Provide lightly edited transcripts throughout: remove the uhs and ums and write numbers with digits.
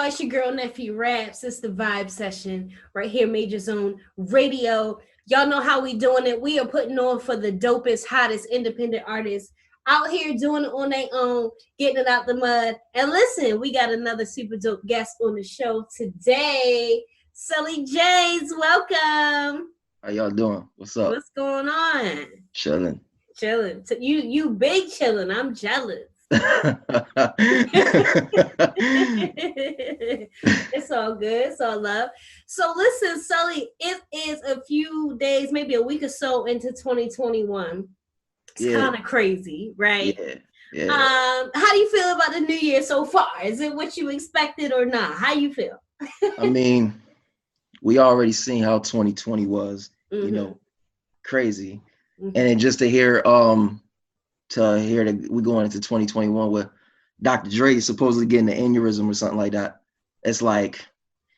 y'all? It's your girl Nephew Raps. It's the Vibe Session right here, Major Zone Radio. Y'all know how we doing it. We are putting on for the dopest, hottest independent artists out here doing it on their own, getting it out the mud. And listen, we got another super dope guest on the show today. Sully James, welcome. How y'all doing? What's up? What's going on? Chilling. Chilling. So you big chilling. I'm jealous. It's all good. It's all love. So listen, Sully, it is a few days, maybe a week or so into 2021. It's Yeah, kind of crazy, right? yeah, yeah. How do you feel about the new year so far? Is it what you expected or not? How you feel? I mean, we already seen how 2020 was, Mm-hmm. crazy. And Mm-hmm. then just to hear that we going into 2021 with Dr. Dre supposedly getting an aneurysm or something like that. It's like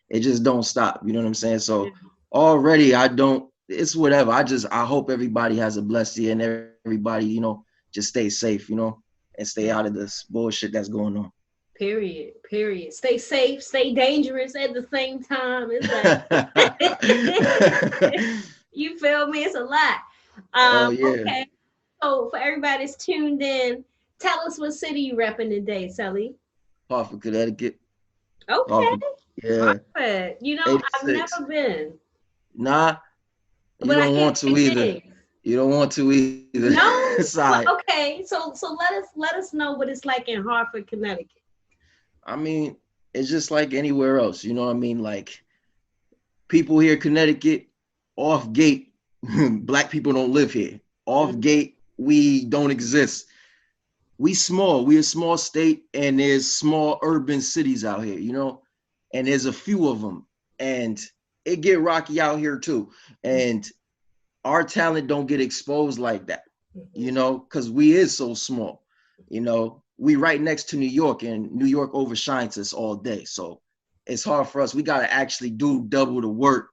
it just don't stop. You know what I'm saying? Yeah. So already it's whatever. I hope everybody has a blessed year and everybody, just stay safe, and stay out of this bullshit that's going on. Period. Period. Stay safe, stay dangerous at the same time. It's like you feel me? It's a lot. Hell yeah. Okay. So for everybody that's tuned in, tell us what city you repping today, Sally. Hartford, Connecticut. Okay. Hartford. Yeah. Hartford. I've 86. never been, Nah, you but I don't hear want to great either. things. You don't want to either. No. It's all right. Okay. So let us know what it's like in Hartford, Connecticut. I mean, it's just like anywhere else. You know what I mean? Like people here in Connecticut, off gate, black people don't live here. Off Mhm. gate, we don't exist. We small. We a small state, and there's small urban cities out here. And there's a few of them, and it get rocky out here too. And our talent don't get exposed like that, Mhm. because we is so small. We right next to New York, and New York overshines us all day. So it's hard for us. We got to actually do double the work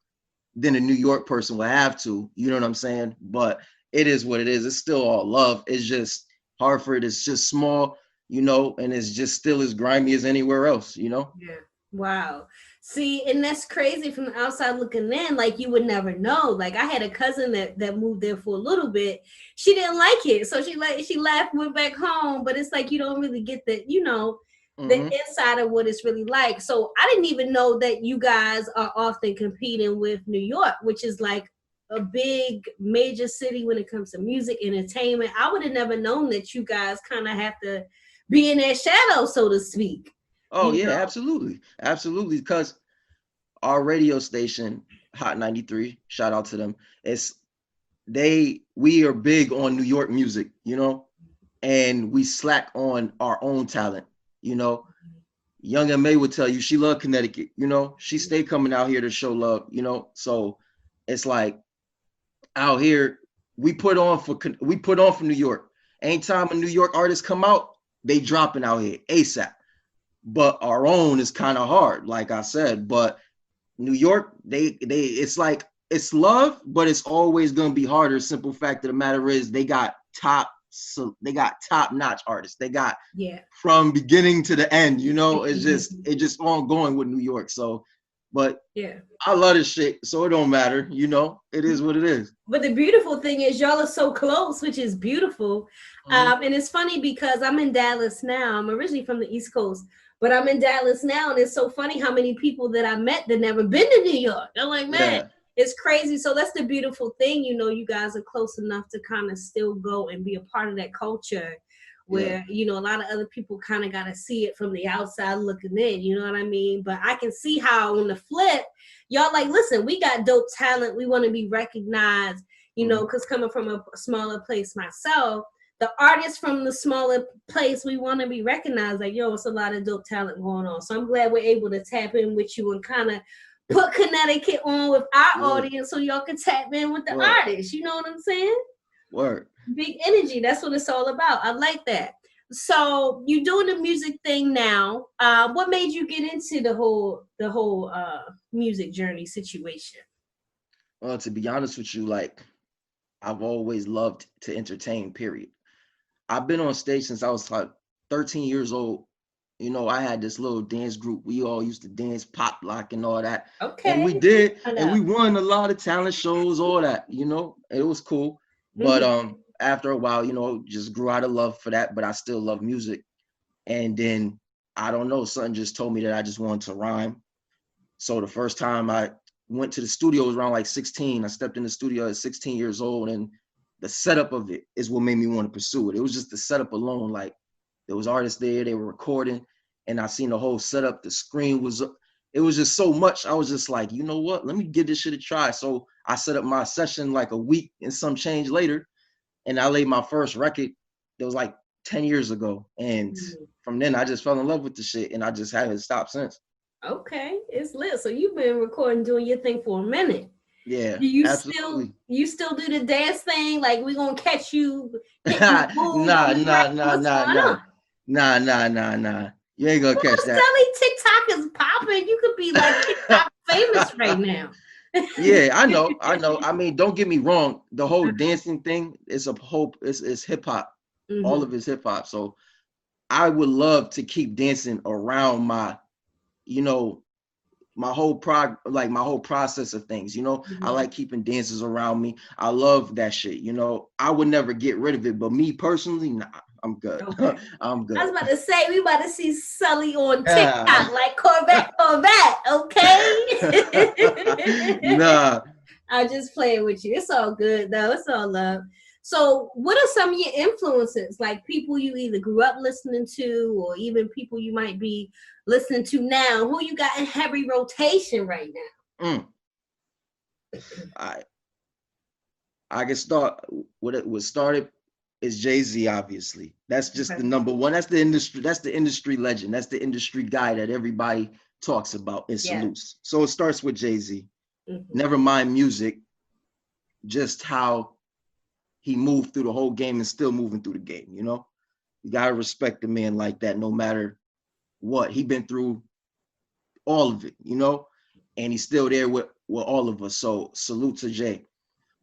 than a New York person will have to. You know what I'm saying? But it is what it is. It's still all love. It's just Hartford is just small, and it's just still as grimy as anywhere else. Yeah. Wow. See, and that's crazy from the outside looking in. Like you would never know. Like I had a cousin that moved there for a little bit. She didn't like it, so she left, went back home. But it's like you don't really get the Hmm. inside of what it's really like. So I didn't even know that you guys are often competing with New York, which is like a big major city when it comes to music entertainment. I would have never known that you guys kind of have to be in that shadow, so to speak. Oh You yeah, know. absolutely. Absolutely. Because our radio station, Hot 93, shout out to them. It's we are big on New York music, and we slack on our own talent, you know. Young M.A. would tell you she loved Connecticut. She stay coming out here to show love. So it's like out here we put on for New York. Anytime a New York artist come out, they dropping out here ASAP. But our own is kind of hard, like I said. But New York, they it's like it's love, but it's always gonna be harder. Simple fact of the matter is they got top notch artists. They got Yeah. from beginning to the end. It's just ongoing with New York. So, but Yeah. I love this shit, so it don't matter. It is what it is. But the beautiful thing is y'all are so close, which is beautiful. Mm-hmm. And it's funny because I'm in Dallas now. I'm originally from the East Coast, but I'm in Dallas now, and it's so funny how many people that I met that never been to New York. I'm like, man, Yeah. it's crazy. So that's the beautiful thing, you guys are close enough to kind of still go and be a part of that culture Yeah. where, a lot of other people kind of got to see it from the outside looking in, you know what I mean? But I can see how on the flip, y'all like, listen, we got dope talent. We want to be recognized, Mm-hmm. because coming from a smaller place myself, the artists from the smaller place, we want to be recognized. Like, yo, it's a lot of dope talent going on. So I'm glad we're able to tap in with you and kind of put Connecticut on with our Yeah. audience so y'all can tap in with the Word. artists. You know what I'm saying? Word. Big energy. That's what it's all about. I like that. So you doing the music thing now. What made you get into the whole music journey situation? Well, to be honest with you, like I've always loved to entertain. Period. I've been on stage since I was like 13 years old, you know, I had this little dance group. We all used to dance pop lock and all that. And Okay. we did, I and know. we won a lot of talent shows, all that, you know. It was cool. But Mhm. after a while, you know, just grew out of love for that, but I still love music. And then I don't know, something just told me that I just wanted to rhyme. So the first time I went to the studio was around like 16. I stepped in the studio at 16 years old, and the setup of it is what made me want to pursue it. It was just the setup alone. Like there was artists there, they were recording, and I seen the whole setup. The screen was, it was just so much. I was just like, you know what? Let me give this shit a try. So I set up my session like a week and some change later, and I laid my first record. It was like 10 years ago, and Mhm. from then I just fell in love with the shit, and I just haven't stopped since. Okay, it's lit. So you've been recording, doing your thing for a minute. Yeah, Do you still absolutely. you still do the dance thing? Like we gonna catch you hitting the nah, moves on nah, the track? nah, nah, What's nah, going on? nah. You ain't gonna catch that. Sully, TikTok is popping. You could be like TikTok famous right now. Yeah, I know. I mean, don't get me wrong. The whole dancing thing is a whole, it's hip hop. All Mm-hmm. of it's hip hop. So I would love to keep dancing around my, you know, my whole process of things. You know, I Mm-hmm. like keeping dancers around me. I love that shit. You know, I would never get rid of it. But me personally, nah, I'm good. Okay. I'm I was good. about to say we about to see Sully on TikTok Ah. like Corvette, okay? Nah. I'm just playing with you. It's all good though. It's all love. So, what are some of your influences? Like people you either grew up listening to, or even people you might be listening to now? Who you got in heavy rotation right Mm. I I can start. What it was started is Jay-Z, obviously. That's just now? the number one. That's the industry. That's the industry legend. That's the industry guy that everybody talks about and Yeah. salutes. So it starts with Jay-Z. Hmm. Never mind music, just how he moved through the whole game and still moving through the game. You know, you gotta respect a man like that, no matter what he been through, all of it. You know, and he's still there with all of us. So salute to Jay.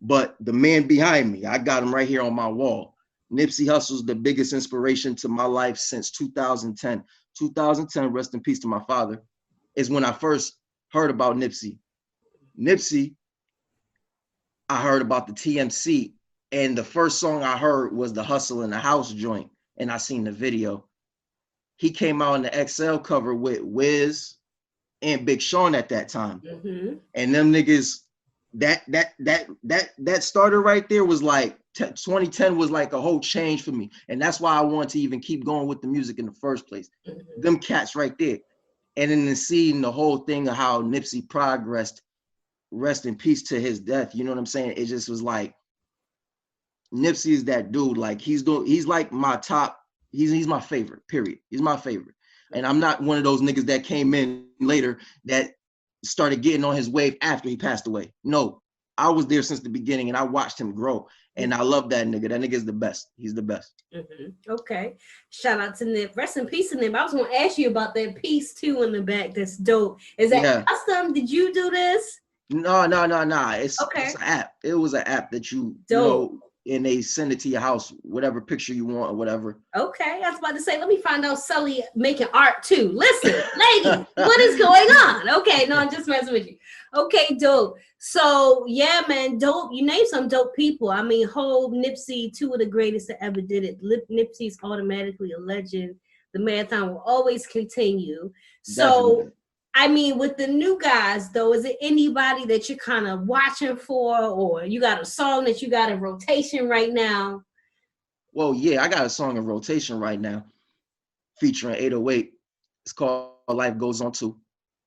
But the man behind me, I got him right here on my wall. Nipsey Hussle's the biggest inspiration to my life since 2010. 2010, rest in peace to my father, is when I first heard about Nipsey. Nipsey, I heard about the TMC, and the first song I heard was the Hustle in the House joint, and I seen the video. He came out on the XL cover with Wiz and Big Sean at that time. Hmm. And them niggas, that starter right there was like 2010 was like a whole change for me, and that's why I wanted to even keep going with the music in the first place. Hmm. Them cats right there, and then seeing the whole thing of how Nipsey progressed, rest in peace to his death. You know what I'm saying? It just was like Nipsey is that dude. Like he's like my top. He's my favorite. Period. He's my favorite. And I'm not one of those niggas that came in later that started getting on his wave after he passed away. No, I was there since the beginning and I watched him grow. And I love that nigga. That nigga is the best. He's the best. Hmm. Okay. Shout out to Nip. Rest in peace to Nip. I was gonna ask you about that piece too in the back. That's dope. Is that Yeah. custom? Did you do this? No. It's Okay. an app. It was an app that you Dope. know, and they send it to your house, whatever picture you want or whatever. Okay, I was about to say, let me find out Sully making art too. Listen, ladies, what is going on? Okay, no, I'm just messing with you. Okay, dope. So yeah, man, dope. You named some dope people. I mean, Hov, Nipsey, two of the greatest that ever did it. Nipsey's automatically a legend. The marathon will always continue. So Definitely. I mean, with the new guys though, is it anybody that you're kind of watching for, or you got a song that you got in rotation right now? Well, yeah, I got a song in rotation right now featuring 808. It's called Life Goes On Too.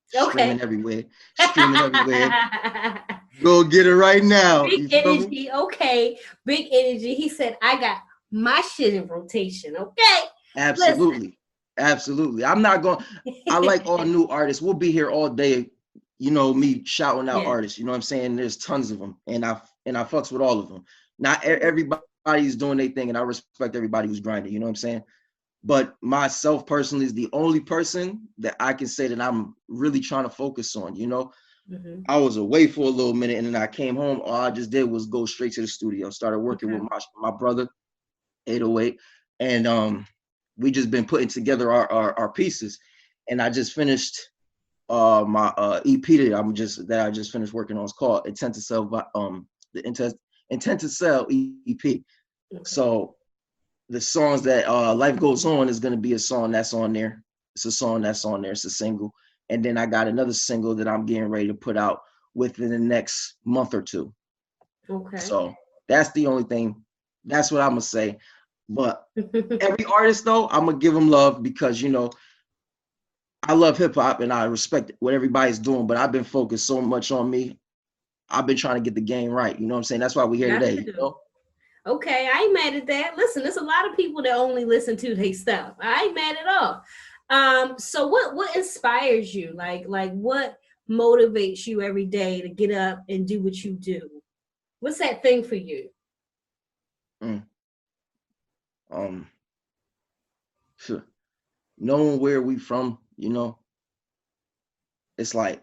Streaming Okay. everywhere. Streaming everywhere. Go get it right now. Big You feel me? energy. Okay. Big energy. He said, I got my shit in rotation. Okay. Listen. Absolutely. Absolutely. I'm not going, I like all new artists. We'll be here all day, you know, me shouting out Yeah. artists. You know what I'm saying? There's tons of them. And I fucks with all of them. Not everybody's doing their thing, and I respect everybody who's grinding. You know what I'm saying? But myself personally is the only person that I can say that I'm really trying to focus on. You know, Hmm. I was away for a little minute and then I came home. All I just did was go straight to the studio. Started working Okay. with my brother, 808. And we just been putting together our pieces, and I just finished my EP that I just finished working on. It's called Intent to Sell, the Intent to Sell EP. Okay. So the songs that Life Goes On is gonna be a song that's on there. It's a song that's on there. It's a single, and then I got another single that I'm getting ready to put out within the next month or two. Okay. So that's the only thing. That's what I'm gonna say. But every artist though, I'm gonna give them love because I love hip hop and I respect what everybody's doing. But I've been focused so much on me. I've been trying to get the game right. You know what I'm saying? That's why we're here Got today. to do. Okay, I ain't mad at that. Listen, there's a lot of people that only listen to their stuff. I ain't mad at all. So what inspires you? Like what motivates you every day to get up and do what you do? What's that thing for you? Mm. Um, knowing where we from, it's like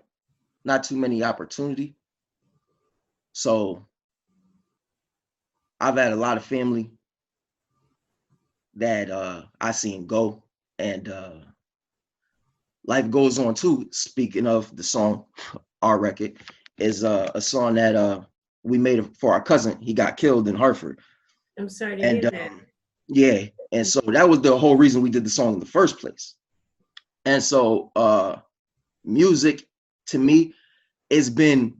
not too many opportunity. So I've had a lot of family that I seen go, and life goes on too. Speaking of the song, our record is a song that we made for our cousin. He got killed in Hartford, I'm sorry to hear and that. yeah, and so that was the whole reason we did the song in the first place. And so music to me, it's been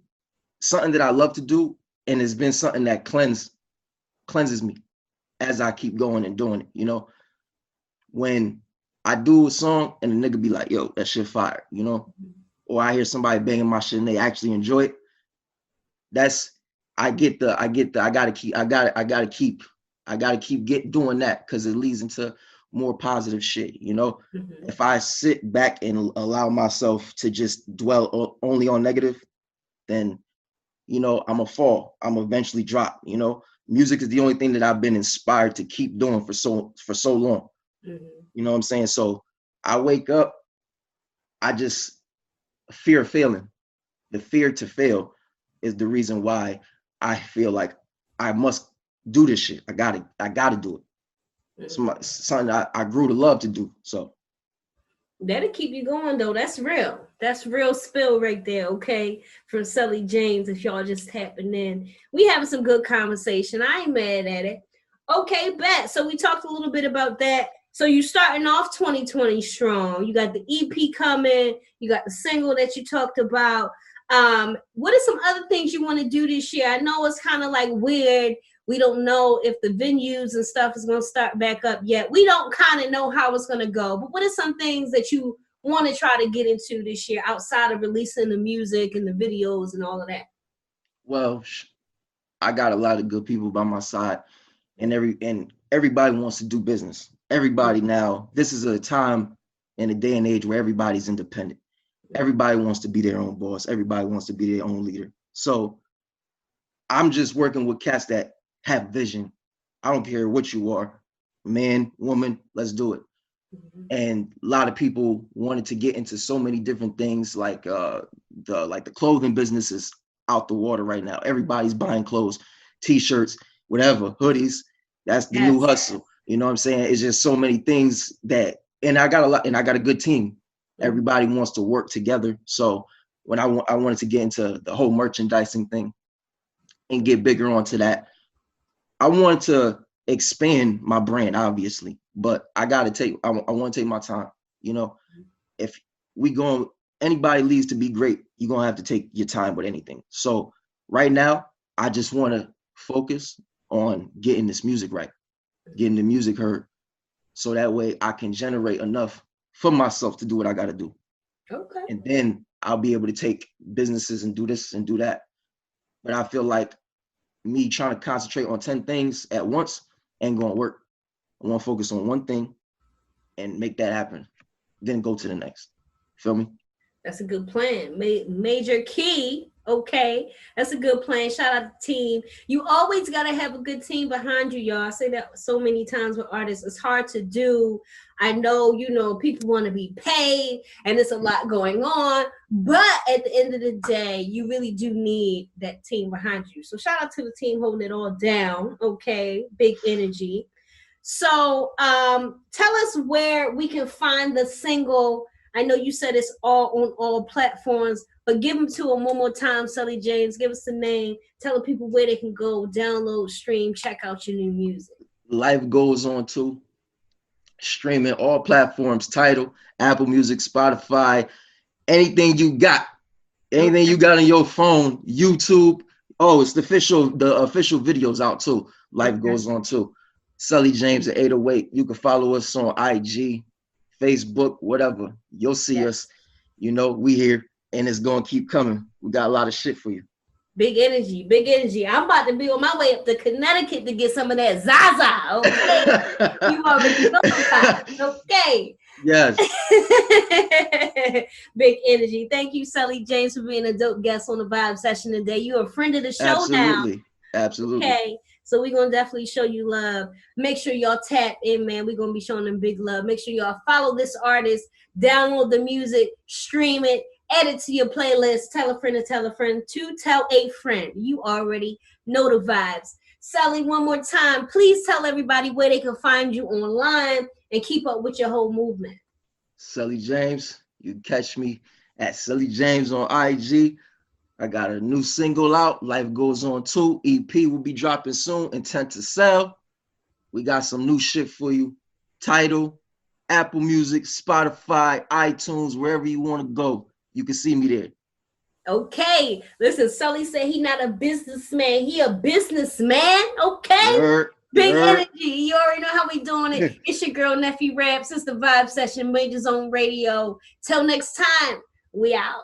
something that I love to do, and it's been something that cleanses me as I keep going and doing it. When I do a song and a nigga be like, "Yo, that shit fire," or I hear somebody banging my shit and they actually enjoy it. That's I gotta keep doing that because it leads into more positive shit. Mm-hmm. If I sit back and allow myself to just dwell only on negative, then I'm a fall. I'm eventually drop. Music is the only thing that I've been inspired to keep doing for so long. Mm-hmm. You know what I'm saying? So I wake up, I just fear of failing. The fear to fail is the reason why I feel like I must do this shit. I gotta do it. It's something I grew to love to do. So that'll keep you going though. That's real. That's real spill right there. Okay, from Sully James. If y'all just tapping in, we having some good conversation. I ain't mad at it. Okay, bet. So we talked a little bit about that. So you starting off 2020 strong. You got the EP coming. You got the single that you talked about. What are some other things you want to do this year? I know it's kind of like weird. We don't know if the venues and stuff is going to start back up yet. We don't kind of know how it's going to go. But what are some things that you want to try to get into this year outside of releasing the music and the videos and all of that? well, I got a lot of good people by my side, and everybody wants to do business. Everybody now, this is a time in a day and age where everybody's independent. Everybody wants to be their own boss. Everybody wants to be their own leader. So I'm just working with cats that have vision. I don't care what you are, man, woman, let's do it. And a lot of people wanted to get into so many different things, like the clothing business is out the water right now. Everybody's buying clothes, t-shirts, whatever, hoodies. That's the new Yes. hustle. You know what I'm saying? It's just so many things and I got a good team. Everybody wants to work together. So when I wanted to get into the whole merchandising thing and get bigger onto that, I wanted to expand my brand, obviously, but I want to take my time. If we going, anybody leads to be great, you're going to have to take your time with anything. So right now, I just want to focus on getting this music right, getting the music heard. So that way I can generate enough for myself to do what I got to do. Okay. And then I'll be able to take businesses and do this and do that. But I feel like me trying to concentrate on 10 things at once ain't gonna work. I want to focus on one thing and make that happen, then go to the next. Feel me? That's a good plan. Major key. Okay. That's a good plan. Shout out to the team. You always got to have a good team behind you, y'all. I say that so many times with artists. It's hard to do. I know, people want to be paid and there's a lot going on. But at the end of the day, you really do need that team behind you. So shout out to the team holding it all down. Okay. Big energy. So tell us where we can find the single. I know you said it's all on all platforms, but give them to them one more time, Sully James. Give us the name. Tell the people where they can go, download, stream, check out your new music. Life Goes On too. Streaming all platforms, Tidal, Apple Music, Spotify, anything you got. Anything you got on your phone, YouTube. Oh, it's the official videos out too. Life Goes On too. Sully James at 808. You can follow us on IG, Facebook, whatever. You'll see us. You know, we here and it's gonna keep coming. We got a lot of shit for you. Big energy, big energy. I'm about to be on my way up to Connecticut to get some of that Zaza. Okay. You already know about it. Okay. Yes. Big energy. Thank you, Sully James, for being a dope guest on the Vibe Session today. You're a friend of the show Absolutely. now. Absolutely. Okay. So we're gonna definitely show you love. Make sure y'all tap in, man. We're gonna be showing them big love. Make sure y'all follow this artist, download the music, stream it, add it to your playlist, tell a friend to tell a friend to tell a friend. You already know the vibes. Sully, one more time, please tell everybody where they can find you online and keep up with your whole movement. Sully James, you can catch me at Sully James on IG. I got a new single out, Life Goes On 2. EP will be dropping soon, Intent to Sell. We got some new shit for you. Tidal, Apple Music, Spotify, iTunes, wherever you want to go. You can see me there. Okay. Listen, Sully said he not a businessman. He a businessman. Okay. Big energy. You already know how we doing it. It's your girl, Nephew Raps. It's the Vibe Session, Major Zone Radio. Till next time, we out.